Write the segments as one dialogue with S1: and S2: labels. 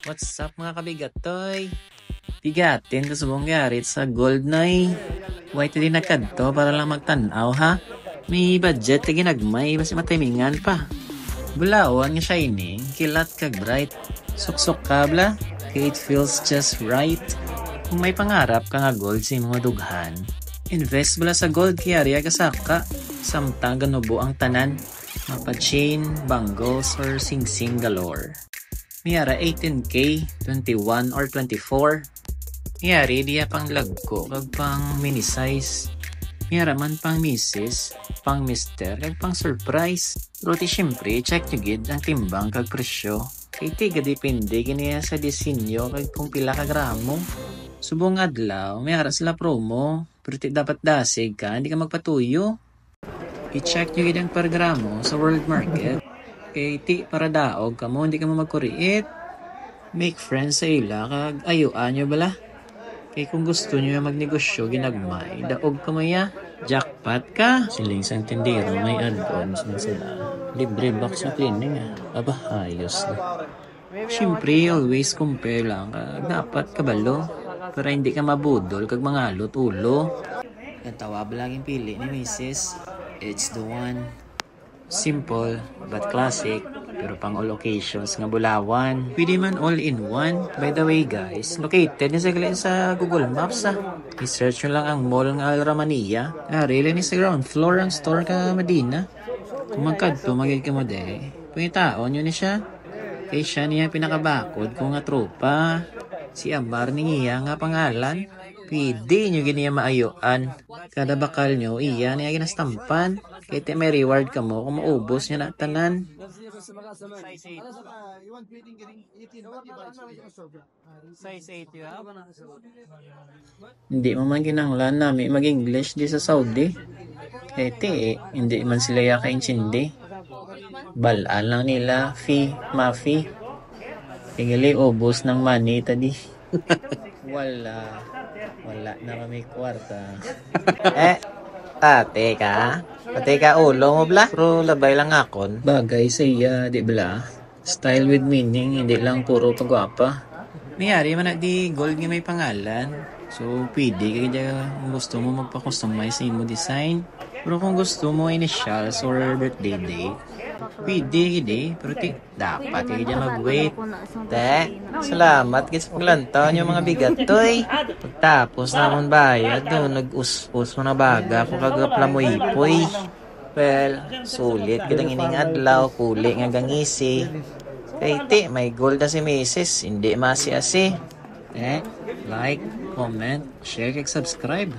S1: What's up mga kabigatoy? Bigatin ko subong garit sa gold na White din nagkadto para lang magtanaw ha. May budget na ginagmay basi matimingan pa. Bulawan nga shining, kilat kag bright. Suksok kabla, kaya it feels just right. Kung may pangarap ka nga gold sa mga dughan, invest bala sa gold kaya riya kasaka. Samtang ganubo ang tanan, mapa-chain, bangles, or sing-sing galore. Miyara 18K, 21 or 24. Miyari diya pang lagko, kag pang mini size. Miyara man pang misis, pang mister, kag pang surprise. Roti syempre, check nyo gid ang timbang kag presyo. Kay tiga depende giniya sa disenyo kag kung pila ka gramo. Subong adlaw, miyara sila promo, pero dapat dasig ka, hindi ka magpatuyo. I-check nyo gid ang per gramo sa world market. Kay ti para daog kamo, hindi ka mo magkuriit. Make friends sa ila kag ayuan nyo bala. Kay kung gusto nyo magnegosyo ginagmay, daog ka mo ya. Jackpot ka. Siling sang tindero may add-ons na sila. Libre box na cleaning Aba, ayos na. Siyempre, always compare lang kag dapat kabalo. Para hindi ka mabudol kag mga ulo. Katawab lang yung pili ni Mrs. It's the one. Simple but classic, pero pang all occasions nga bulawan. Pwede man all in one. By the way guys, located ni sa Google Maps I-search nyo lang ang mall nga Alramania. Really ni sa ground floor ang store ka Medina. Kung magkadto magiging ka mo de, pangitaon nyo ni siya. Kay siya niya pinakabakod ko nga tropa. Si Amar niya nga pangalan. Pwede nyo giniya maayuan. Kada bakal nyo, iya niya ginastampan. Kaya may reward ka mo kung maubos niya na tanan. Hindi mo man ginanglan namin mag-English di sa Saudi. Kaya hindi man sila yaka-intindi. Balaan lang nila, mafi. Tingili, ubos ng money tadi. Wala na kami kwarta. Ate ka? Ate ka ulo mo bla? Pero labay lang akon. Bagay sa iya, di bla? Style with meaning, hindi lang puro pagwapa. Mayari man na di gold nga may pangalan. So, pwede kaya kung gusto mo magpa-customize sa imo design. Pero kung gusto mo initials or birthday date, pwede gidi. Pero dapat kaya mag-wait. Salamat kasi paglantaw niyo mga bigatoy. Pagtapos namon bayad, nag-uspos mo na baga kung kagapla mo ipoy. Well, sulit kitang ining adlaw, kuli nga gangisi. Kay may gold na si Mrs. Hindi masi-asi. Like, comment, share, kag subscribe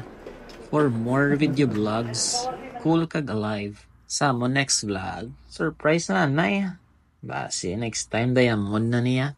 S1: for more video vlogs. Cool kag alive. Sa mo next vlog, surprise na Basi next time diamond na niya.